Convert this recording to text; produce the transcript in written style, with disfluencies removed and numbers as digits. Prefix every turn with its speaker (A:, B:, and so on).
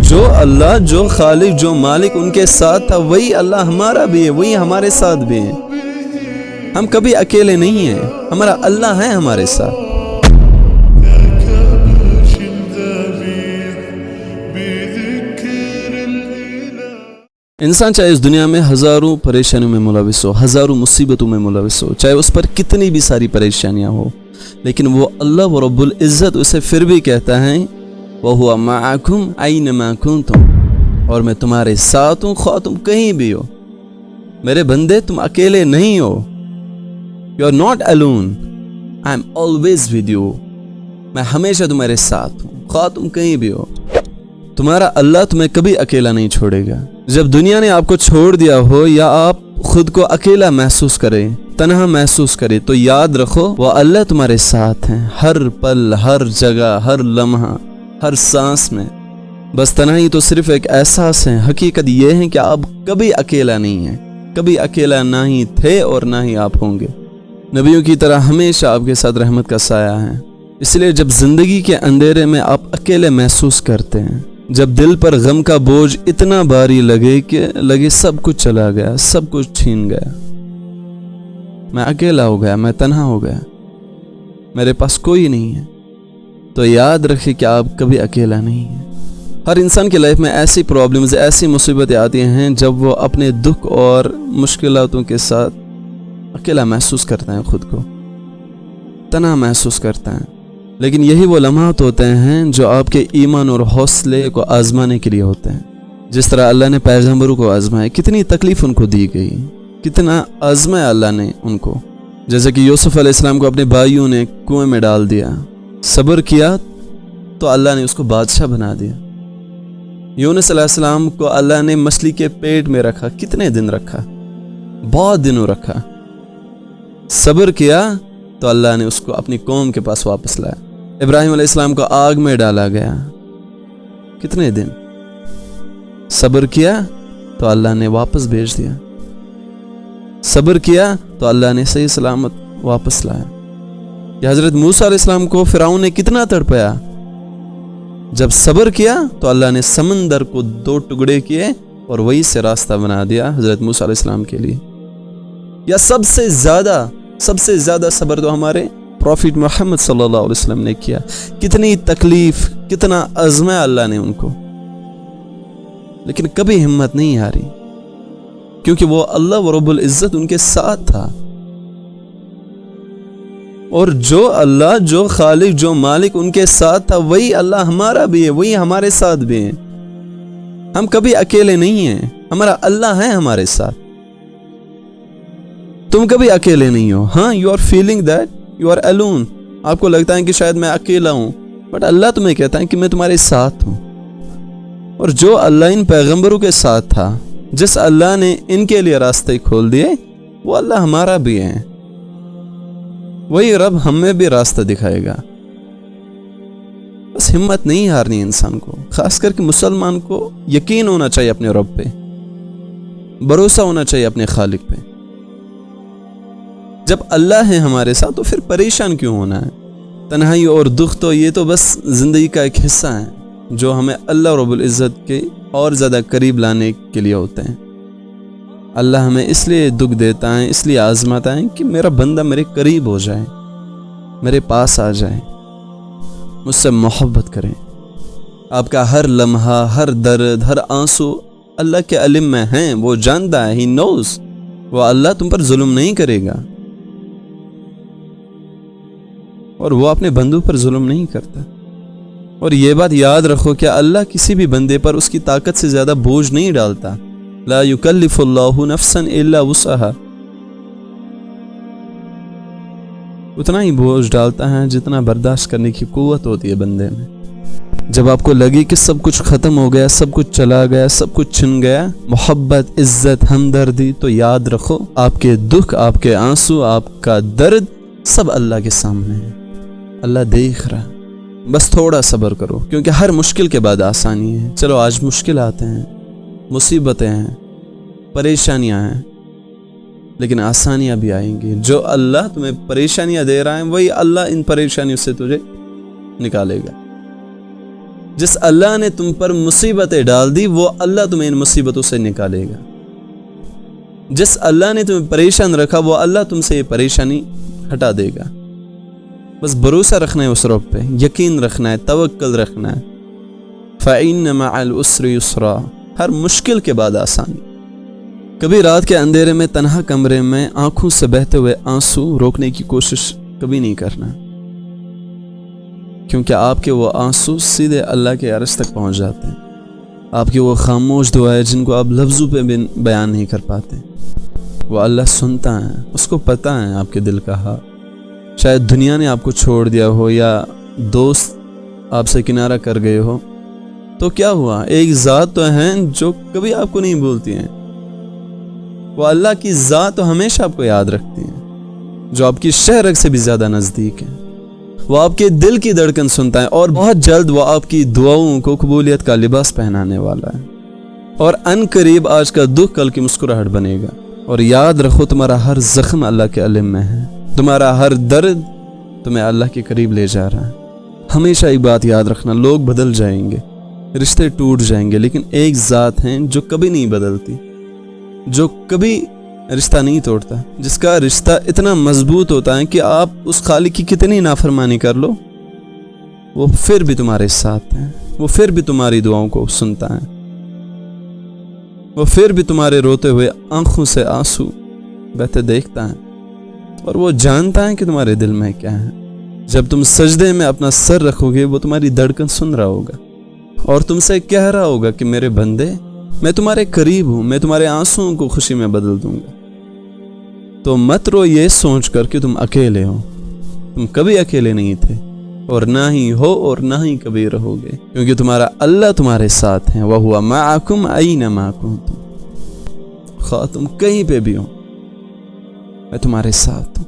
A: جو اللہ، جو خالق، جو مالک ان کے ساتھ تھا، وہی اللہ ہمارا بھی ہے، وہی ہمارے ساتھ بھی ہے۔ ہم کبھی اکیلے نہیں ہیں، ہمارا اللہ ہے ہمارے ساتھ۔ انسان چاہے اس دنیا میں ہزاروں پریشانیوں میں ملوث ہو، ہزاروں مصیبتوں میں ملوث ہو، چاہے اس پر کتنی بھی ساری پریشانیاں ہو، لیکن وہ اللہ رب العزت اسے پھر بھی کہتا ہے وَهُوَ مَعَكُمْ أَيْنَمَا كُنْتُمْ، اور میں تمہارے ساتھ ہوں خواہ تم کہیں بھی ہو۔ میرے بندے تم اکیلے نہیں ہو، You are not alone, I am always with you، میں ہمیشہ تمہارے ساتھ ہوں خواہ تم کہیں بھی ہو۔ تمہارا اللہ تمہیں کبھی اکیلا نہیں چھوڑے گا۔ جب دنیا نے آپ کو چھوڑ دیا ہو یا آپ خود کو اکیلا محسوس کریں، تنہا محسوس کریں، تو یاد رکھو وہ اللہ تمہارے ساتھ ہیں، ہر پل، ہر جگہ، ہر لمحہ، ہر سانس میں۔ بس تنہائی تو صرف ایک احساس ہے، حقیقت یہ ہے کہ آپ کبھی اکیلا نہیں ہیں، کبھی اکیلا نہ ہی تھے اور نہ ہی آپ ہوں گے۔ نبیوں کی طرح ہمیشہ آپ کے ساتھ رحمت کا سایہ ہے۔ اس لیے جب زندگی کے اندھیرے میں آپ اکیلے محسوس کرتے ہیں، جب دل پر غم کا بوجھ اتنا بھاری لگے کہ لگے سب کچھ چلا گیا، سب کچھ چھین گیا، میں اکیلا ہو گیا، میں تنہا ہو گیا، میرے پاس کوئی نہیں ہے، تو یاد رکھیں کہ آپ کبھی اکیلا نہیں ہیں۔ ہر انسان کی لائف میں ایسی پرابلمز، ایسی مصیبتیں آتی ہیں جب وہ اپنے دکھ اور مشکلاتوں کے ساتھ اکیلا محسوس کرتے ہیں، خود کو تنہا محسوس کرتے ہیں۔ لیکن یہی وہ لمحات ہوتے ہیں جو آپ کے ایمان اور حوصلے کو آزمانے کے لیے ہوتے ہیں۔ جس طرح اللہ نے پیغمبروں کو آزمایا، کتنی تکلیف ان کو دی گئی، کتنا آزمایا اللہ نے ان کو۔ جیسے کہ یوسف علیہ السلام کو اپنے بھائیوں نے کنویں میں ڈال دیا، صبر کیا تو اللہ نے اس کو بادشاہ بنا دیا۔ یونس علیہ السلام کو اللہ نے مچھلی کے پیٹ میں رکھا، کتنے دن رکھا؟ بہت دنوں رکھا۔ صبر کیا تو اللہ نے اس کو اپنی قوم کے پاس واپس لایا۔ ابراہیم علیہ السلام کو آگ میں ڈالا گیا، کتنے دن؟ صبر کیا تو اللہ نے واپس بھیج دیا، صبر کیا تو اللہ نے صحیح سلامت واپس لایا۔ یا حضرت موسیٰ علیہ السلام کو فرعون نے کتنا تڑپایا، جب صبر کیا تو اللہ نے سمندر کو 2 ٹکڑے کیے اور وہی سے راستہ بنا دیا حضرت موسیٰ علیہ السلام کے لیے۔ یا سب سے زیادہ صبر تو ہمارے پروفیٹ محمد صلی اللہ علیہ وسلم نے کیا، کتنی تکلیف، کتنا آزمایا اللہ نے ان کو، لیکن کبھی ہمت نہیں ہاری، کیونکہ وہ اللہ رب العزت ان کے ساتھ تھا۔ اور جو اللہ، جو خالق، جو مالک ان کے ساتھ تھا، وہی اللہ ہمارا بھی ہے، وہی ہمارے ساتھ بھی ہے۔ ہم کبھی اکیلے نہیں ہیں، ہمارا اللہ ہے ہمارے ساتھ۔ تم کبھی اکیلے نہیں ہو۔ ہاں، you are feeling that you are alone، آپ کو لگتا ہے کہ شاید میں اکیلا ہوں، بٹ اللہ تمہیں کہتا ہے کہ میں تمہارے ساتھ ہوں۔ اور جو اللہ ان پیغمبروں کے ساتھ تھا، جس اللہ نے ان کے لیے راستے کھول دیے، وہ اللہ ہمارا بھی ہے، وہی رب ہمیں بھی راستہ دکھائے گا۔ بس ہمت نہیں ہارنی انسان کو، خاص کر کے مسلمان کو یقین ہونا چاہیے اپنے رب پہ، بھروسہ ہونا چاہیے اپنے خالق پہ۔ جب اللہ ہے ہمارے ساتھ تو پھر پریشان کیوں ہونا ہے؟ تنہائی اور دکھ تو یہ تو بس زندگی کا ایک حصہ ہے جو ہمیں اللہ رب العزت کے اور زیادہ قریب لانے کے لیے ہوتے ہیں۔ اللہ ہمیں اس لیے دکھ دیتا ہے، اس لیے آزماتا ہے کہ میرا بندہ میرے قریب ہو جائے، میرے پاس آ جائے، مجھ سے محبت کریں۔ آپ کا ہر لمحہ، ہر درد، ہر آنسو اللہ کے علم میں ہیں، وہ جانتا ہے، ہی نوز۔ وہ اللہ تم پر ظلم نہیں کرے گا، اور وہ اپنے بندوں پر ظلم نہیں کرتا۔ اور یہ بات یاد رکھو کہ اللہ کسی بھی بندے پر اس کی طاقت سے زیادہ بوجھ نہیں ڈالتا۔ لا یکلف اللہ نفسا الا وسعها، اتنا ہی بوجھ ڈالتا ہے جتنا برداشت کرنے کی قوت ہوتی ہے بندے میں۔ جب آپ کو لگے کہ سب کچھ ختم ہو گیا، سب کچھ چلا گیا، سب کچھ چھن گیا، محبت، عزت، ہمدردی، تو یاد رکھو آپ کے دکھ، آپ کے آنسو، آپ کا درد سب اللہ کے سامنے ہے، اللہ دیکھ رہا۔ بس تھوڑا صبر کرو، کیونکہ ہر مشکل کے بعد آسانی ہے۔ چلو آج مشکلات ہیں، مصیبتیں ہیں، پریشانیاں ہیں، لیکن آسانیاں بھی آئیں گی۔ جو اللہ تمہیں پریشانیاں دے رہا ہے، وہی اللہ ان پریشانیوں سے تجھے نکالے گا۔ جس اللہ نے تم پر مصیبتیں ڈال دی وہ اللہ تمہیں ان مصیبتوں سے نکالے گا. جس اللہ نے تمہیں پریشان رکھا وہ اللہ تم سے یہ پریشانی ہٹا دے گا. بس بھروسہ رکھنا ہے اس رب پہ، یقین رکھنا ہے، توکل رکھنا ہے. فَإِنَّ مَعَ الْعُسْرِ يُسْرًا، ہر مشکل کے بعد آسانی. کبھی رات کے اندھیرے میں تنہا کمرے میں آنکھوں سے بہتے ہوئے آنسو روکنے کی کوشش کبھی نہیں کرنا، کیونکہ آپ کے وہ آنسو سیدھے اللہ کے عرش تک پہنچ جاتے ہیں. آپ کی وہ خاموش دعائیں جن کو آپ لفظوں پہ بیان نہیں کر پاتے، وہ اللہ سنتا ہے، اس کو پتہ ہے آپ کے دل کا حال. شاید دنیا نے آپ کو چھوڑ دیا ہو یا دوست آپ سے کنارہ کر گئے ہو، تو کیا ہوا؟ ایک ذات تو ہے جو کبھی آپ کو نہیں بھولتی ہیں. وہ اللہ کی ذات تو ہمیشہ آپ کو یاد رکھتی ہیں، جو آپ کی شہرک سے بھی زیادہ نزدیک ہے. وہ آپ کے دل کی دھڑکن سنتا ہے اور بہت جلد وہ آپ کی دعاؤں کو قبولیت کا لباس پہنانے والا ہے. اور ان قریب آج کا دکھ کل کی مسکراہٹ بنے گا. اور یاد رکھو تمہارا ہر زخم اللہ کے علم میں ہے، تمہارا ہر درد تمہیں اللہ کے قریب لے جا رہا ہے. ہمیشہ ایک بات یاد رکھنا، لوگ بدل جائیں گے، رشتے ٹوٹ جائیں گے، لیکن ایک ذات ہیں جو کبھی نہیں بدلتی، جو کبھی رشتہ نہیں توڑتا، جس کا رشتہ اتنا مضبوط ہوتا ہے کہ آپ اس خالق کی کتنی نافرمانی کر لو وہ پھر بھی تمہارے ساتھ ہے، وہ پھر بھی تمہاری دعاؤں کو سنتا ہے، وہ پھر بھی تمہارے روتے ہوئے آنکھوں سے آنسو بہتے دیکھتا ہے، اور وہ جانتا ہے کہ تمہارے دل میں کیا ہے. جب تم سجدے میں اپنا سر رکھو گے وہ تمہاری دھڑکن سن رہا ہوگا اور تم سے کہہ رہا ہوگا کہ میرے بندے میں تمہارے قریب ہوں، میں تمہارے آنسوؤں کو خوشی میں بدل دوں گا. تو مت رو یہ سوچ کر کہ تم اکیلے ہو، تم کبھی اکیلے نہیں تھے اور نہ ہی ہو اور نہ ہی کبھی رہو گے، کیونکہ تمہارا اللہ تمہارے ساتھ ہے. وَهُوَ مَعَكُمْ أَيْنَمَا كُنتُمْ، خواہ تم کہیں پہ بھی ہو میں تمہارے ساتھ ہوں.